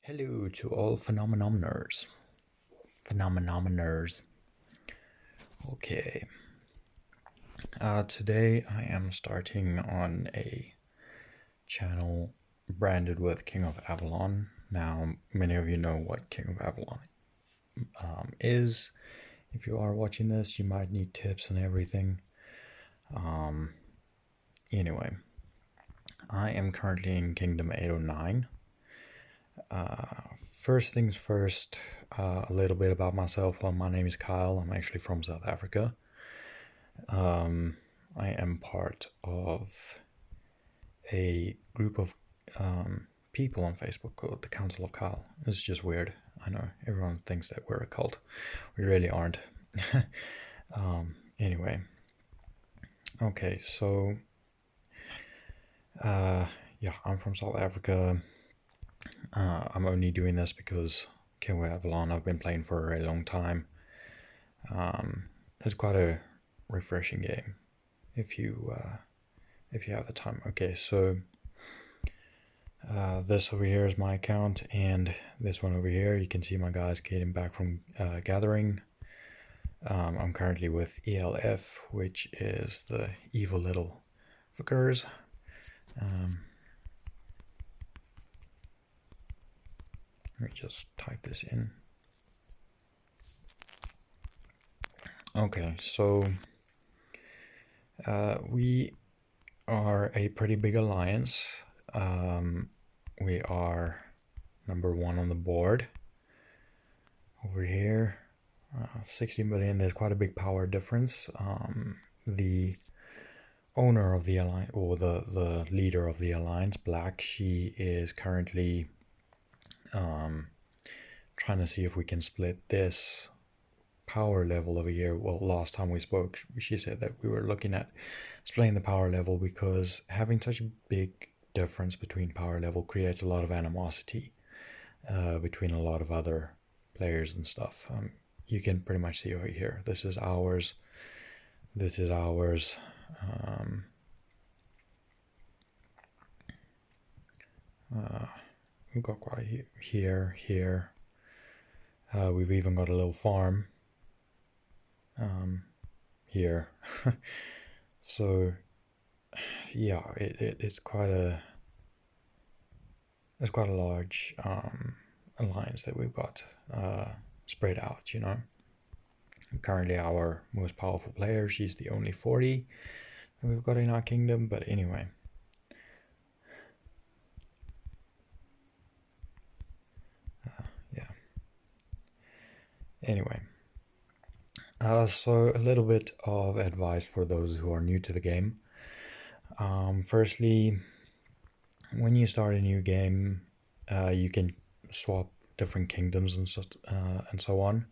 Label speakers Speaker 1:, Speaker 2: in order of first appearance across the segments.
Speaker 1: Hello to all phenomenoners. Phenomenoners. Okay. Today I am starting on a channel branded with King of Avalon. Now, many of you know what King of Avalon is. If you are watching this, you might need tips and everything. Anyway, I am currently in Kingdom 809. First things first, a little bit about myself. Well, my name is Kyle. I'm actually from South Africa. I am part of a group of people on Facebook called the Council of Kyle. It's just weird. I know everyone thinks that we're a cult. We really aren't. Anyway. Okay, so yeah, I'm from South Africa. I'm only doing this because King of Avalon I've been playing for a very long time. It's quite a refreshing game if you have the time. Okay, so this over here is my account, and this one over here you can see my guys getting back from gathering. I'm currently with ELF, which is the evil little fuckers. Let me just type this in. Okay, so we are a pretty big alliance. We are number one on the board. Over here, 60 million. There's quite a big power difference. The owner of the alliance, or the leader of the alliance, Black, she is currently trying to see if we can split this power level over here. Well, last time we spoke, she said that we were looking at splitting the power level because having such a big difference between power level creates a lot of animosity between a lot of other players and stuff. You can pretty much see over here. This is ours. This is ours. We've got quite a here. We've even got a little farm here. So yeah, it's quite a large alliance that we've got spread out, you know. Currently our most powerful player, she's the only 40 that we've got in our kingdom, but anyway. Yeah. Anyway. So a little bit of advice for those who are new to the game. Firstly, when you start a new game, you can swap different kingdoms and so on.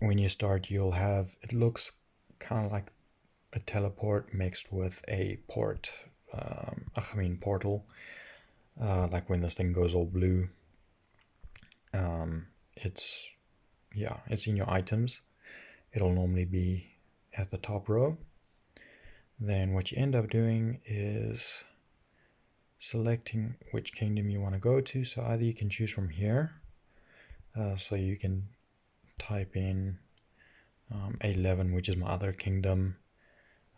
Speaker 1: When you start, you'll have, it looks kind of like a teleport mixed with a portal. Like when this thing goes all blue. It's in your items. It'll normally be at the top row. Then what you end up doing is selecting which kingdom you want to go to. So either you can choose from here. So you can type in 11, which is my other kingdom.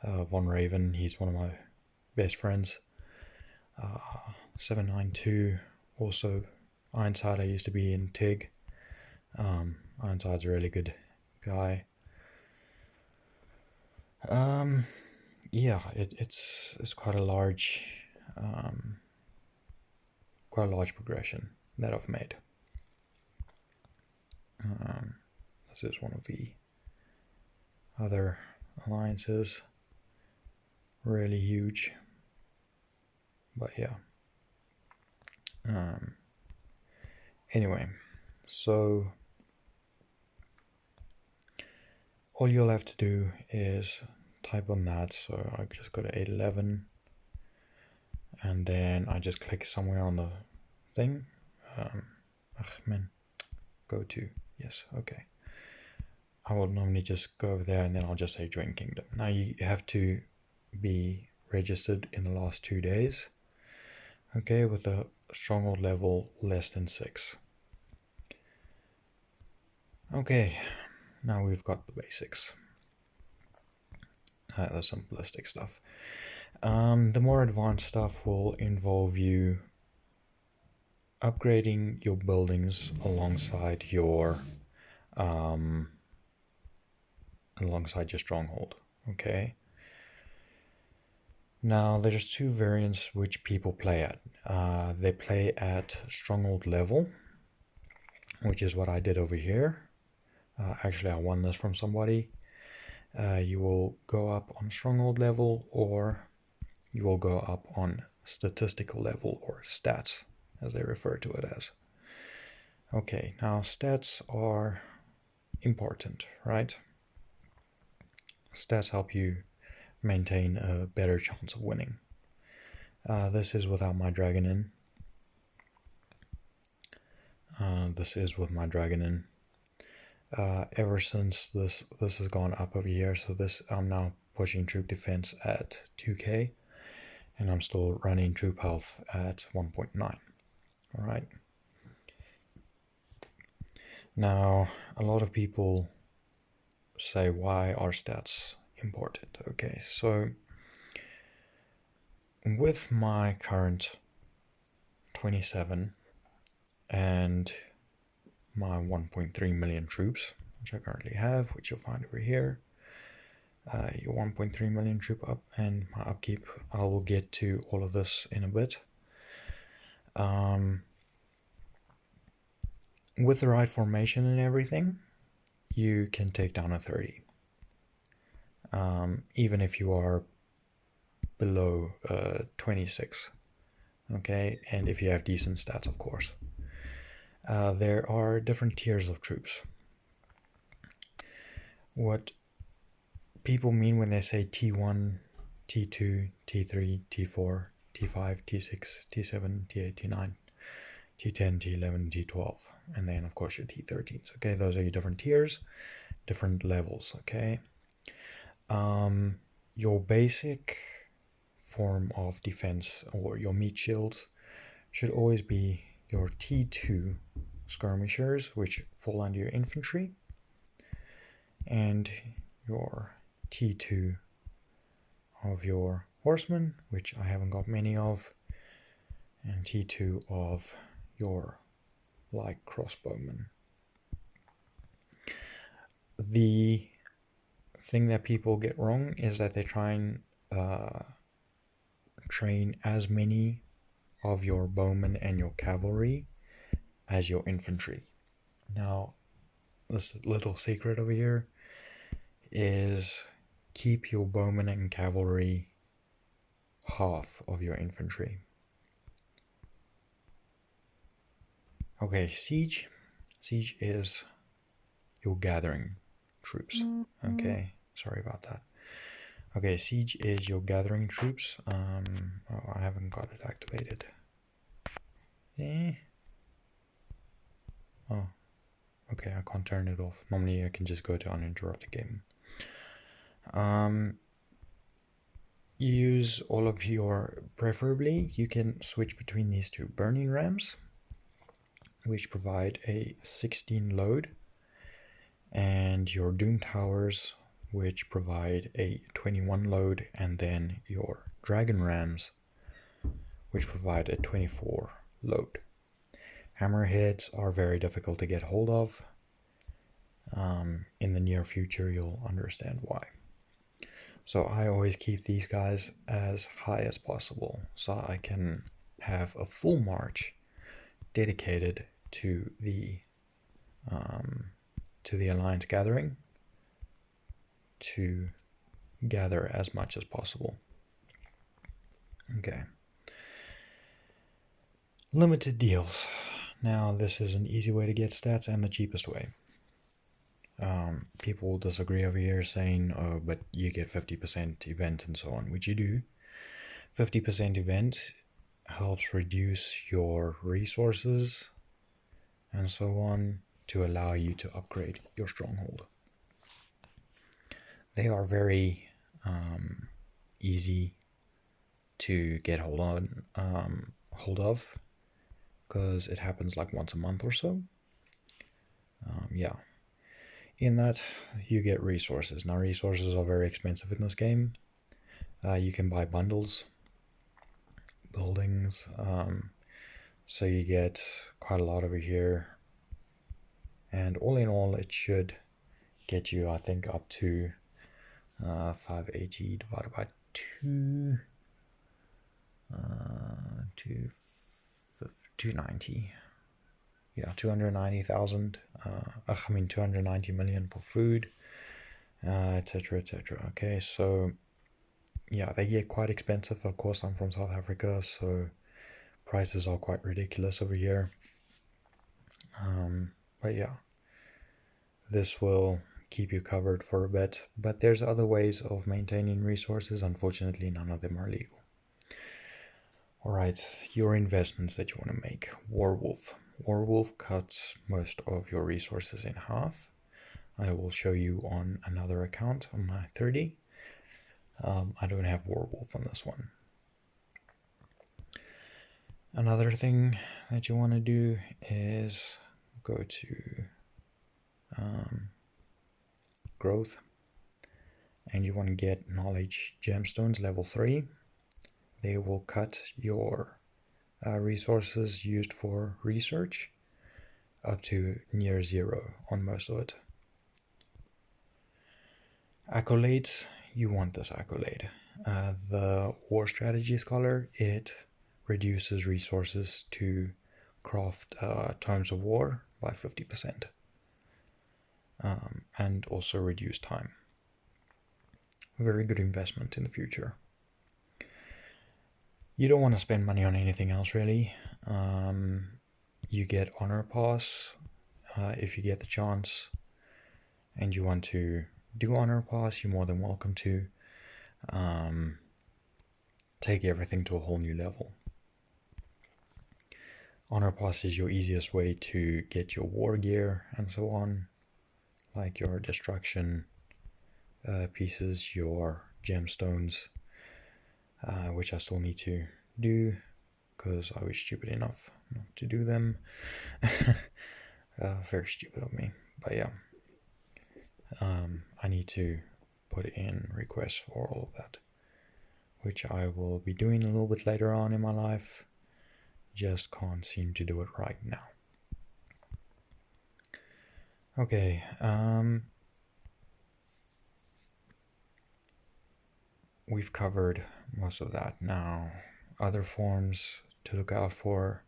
Speaker 1: Von Raven, he's one of my best friends. 792, also Ironside. I used to be in TIG. Ironside's a really good guy. Yeah, it's quite a large progression that I've made. This is one of the other alliances. Really huge. But yeah. Anyway, so all you'll have to do is type on that. So I just go to 811, and then I just click somewhere on the thing. Go to, yes, okay. I will normally just go over there and then I'll just say join kingdom. Now you have to be registered in the last 2 days, okay, with a stronghold level less than 6. Okay, now we've got the basics. The simplistic stuff. The more advanced stuff will involve you upgrading your buildings alongside your stronghold. Okay. Now there's two variants which people play at. They play at stronghold level, which is what I did over here. Actually, I won this from somebody. You will go up on stronghold level, or you will go up on statistical level, or stats, as they refer to it as. Okay, now stats are important, right? Stats help you maintain a better chance of winning. This is without my dragon in. This is with my dragon in. Ever since this has gone up over here, so this I'm now pushing troop defense at 2k, and I'm still running troop health at 1.9. All right. Now, a lot of people say, why are stats important? Okay, so with my current 27 and my 1.3 million troops, which I currently have, which you'll find over here, your 1.3 million troop up and my upkeep, I will get to all of this in a bit. With the right formation and everything, you can take down a 30. Even if you are below 26. Okay, and if you have decent stats, of course. There are different tiers of troops. What people mean when they say T1, T2, T3, T4, T5, T6, T7, T8, T9, T10, T11, T12, and then of course your T13s. Okay, those are your different tiers, different levels. Okay, your basic form of defense, or your meat shields, should always be your T2 skirmishers, which fall under your infantry, and your T2 of your horsemen, which I haven't got many of, and T2 of your light crossbowmen. The thing that people get wrong is that they try and train as many of your bowmen and your cavalry as your infantry. Now, this little secret over here is keep your bowmen and cavalry half of your infantry. Okay, siege. Siege is your gathering troops. Okay, sorry about that. Okay, siege is your gathering troops. I haven't got it activated. Oh, okay, I can't turn it off. Normally I can just go to uninterrupted gaming. Use all of your, preferably you can switch between these two burning rams, which provide a 16 load, and your doom towers, which provide a 21 load, and then your dragon rams, which provide a 24 load. Hammerheads are very difficult to get hold of. In the near future, you'll understand why. So I always keep these guys as high as possible, so I can have a full march dedicated to the Alliance gathering, to gather as much as possible. Okay. Limited deals. Now, this is an easy way to get stats and the cheapest way. People will disagree over here, saying, oh, but you get 50% event and so on, which you do. 50% event helps reduce your resources and so on to allow you to upgrade your stronghold. They are very easy to get hold of. because it happens like once a month or so. Yeah. In that, you get resources. Now, resources are very expensive in this game. You can buy bundles, buildings, so you get quite a lot over here. And all in all, it should get you, I think, up to 580 divided by 2, 290. Yeah, 290,000. 290 million for food, etc., etc. Okay, so yeah, they get quite expensive. Of course, I'm from South Africa, so prices are quite ridiculous over here. But yeah, this will keep you covered for a bit. But there's other ways of maintaining resources. Unfortunately, none of them are legal. Alright, your investments that you want to make. Warwolf. Warwolf cuts most of your resources in half. I will show you on another account on my 30. I don't have Warwolf on this one. Another thing that you want to do is go to growth, and you want to get knowledge gemstones level 3. They will cut your resources used for research up to near 0 on most of it. Accolades, you want this accolade. The War Strategy Scholar, it reduces resources to craft Tomes of War by 50%, and also reduce time. Very good investment in the future. You don't want to spend money on anything else really. You get Honor Pass if you get the chance, and you want to do Honor Pass, you're more than welcome to. Take everything to a whole new level. Honor Pass is your easiest way to get your war gear and so on, like your destruction pieces, your gemstones, which I still need to do because I was stupid enough not to do them. Very stupid of me, but yeah. I need to put in requests for all of that, which I will be doing a little bit later on in my life. Just can't seem to do it right now. Okay, we've covered most of that. Now, other forms to look out for: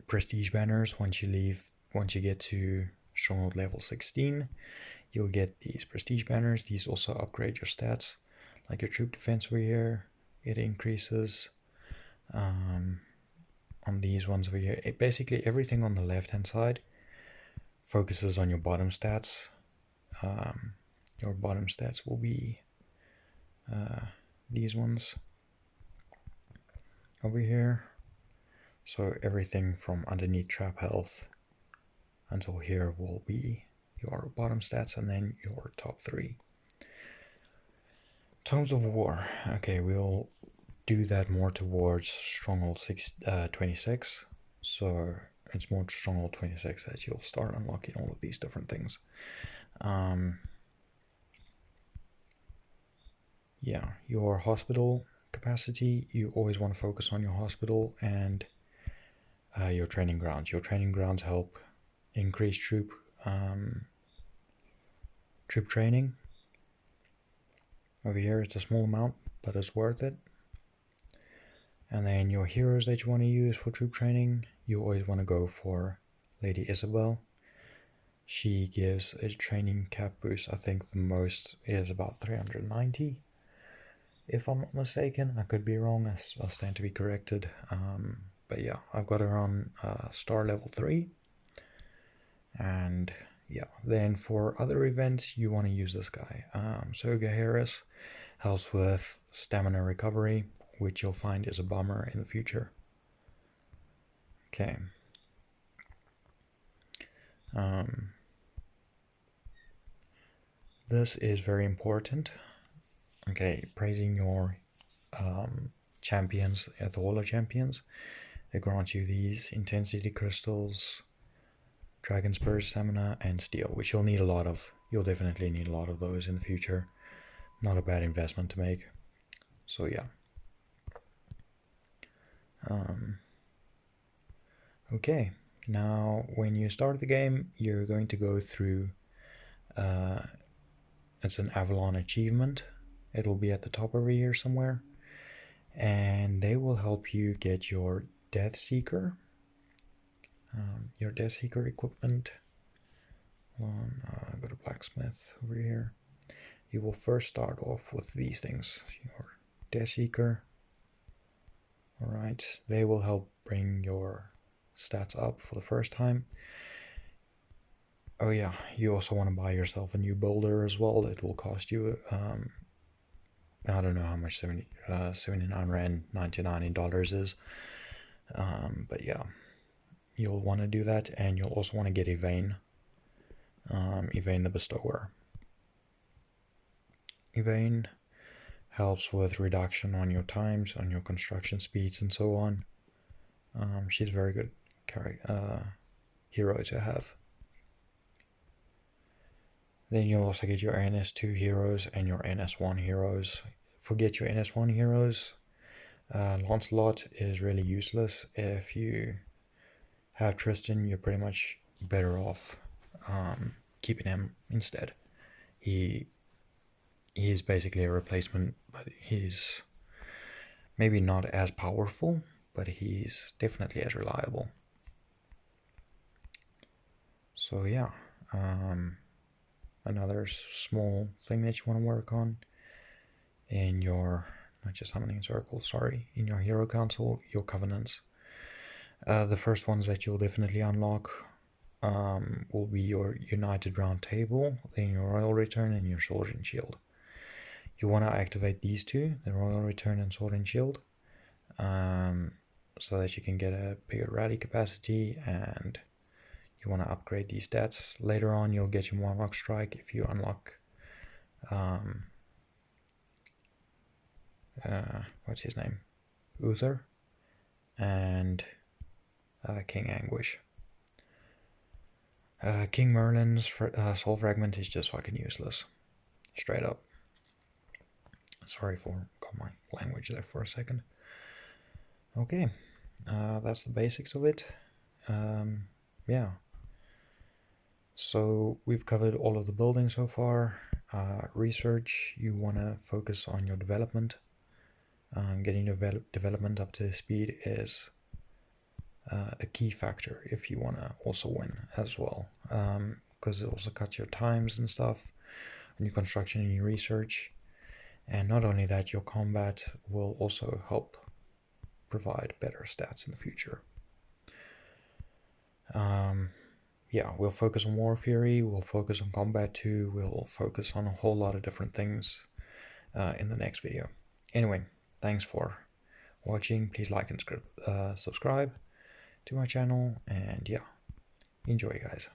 Speaker 1: prestige banners. Once you get to Stronghold level 16, you'll get these prestige banners. These also upgrade your stats, like your troop defense over here. It increases. On these ones over here, basically everything on the left hand side focuses on your bottom stats. Your bottom stats will be these ones over here. So everything from underneath trap health until here will be your bottom stats, and then your top 3. Tomes of War. Okay, we'll do that more towards Stronghold 26. So it's more Stronghold 26 that you'll start unlocking all of these different things. Yeah, your hospital capacity, you always want to focus on your hospital and your training grounds. Your training grounds help increase troop training. Over here it's a small amount, but it's worth it. And then your heroes that you want to use for troop training, you always want to go for Lady Isabel. She gives a training cap boost. I think the most is about 390. If I'm not mistaken, I could be wrong. I'll stand to be corrected. But yeah, I've got her on star level 3. And yeah, then for other events, you want to use this guy. Soga Harris helps with stamina recovery, which you'll find is a bummer in the future. Okay. This is very important. Okay, praising your champions, the Hall of Champions. It grants you these intensity crystals, dragon spurs, stamina, and steel, which you'll need a lot of. You'll definitely need a lot of those in the future. Not a bad investment to make. So yeah. Okay, now when you start the game, you're going to go through, it's an Avalon achievement. It'll be at the top over here somewhere. And they will help you get your Death Seeker. Your Death Seeker equipment. Go to Blacksmith over here. You will first start off with these things. Your Death Seeker. Alright, they will help bring your stats up for the first time. Oh yeah, you also want to buy yourself a new boulder as well. It will cost you, I don't know how much 79 Rand 99 in dollars is. But yeah, you'll want to do that, and you'll also want to get Evane. Evane the Bestower. Evane helps with reduction on your times, on your construction speeds, and so on. She's a very good hero to have. Then you'll also get your NS2 heroes and your NS1 heroes. Forget your NS1 heroes. Lancelot is really useless. If you have Tristan, you're pretty much better off keeping him instead. He is basically a replacement, but he's maybe not as powerful, but he's definitely as reliable. So yeah, another small thing that you want to work on in your, not just summoning circles, sorry, in your hero council, your covenants. The first ones that you'll definitely unlock will be your United Round Table, then your Royal Return, and your Sword and Shield. You want to activate these two, the Royal Return and Sword and Shield, so that you can get a bigger rally capacity, and you want to upgrade these stats. Later on, you'll get your Warlock Strike if you unlock what's his name? Uther and King Anguish. King Merlin's Soul Fragment is just fucking useless. Straight up. Sorry for got my language there for a second. Okay, that's the basics of it. Yeah. So we've covered all of the buildings so far. Research, you want to focus on your development. Getting your development up to speed is a key factor if you want to also win as well, because it also cuts your times and stuff on your construction and your research. And not only that, your combat will also help provide better stats in the future. Yeah, we'll focus on War Fury, we'll focus on Combat 2, we'll focus on a whole lot of different things in the next video. Anyway, thanks for watching. Please like and subscribe to my channel, and yeah, enjoy guys.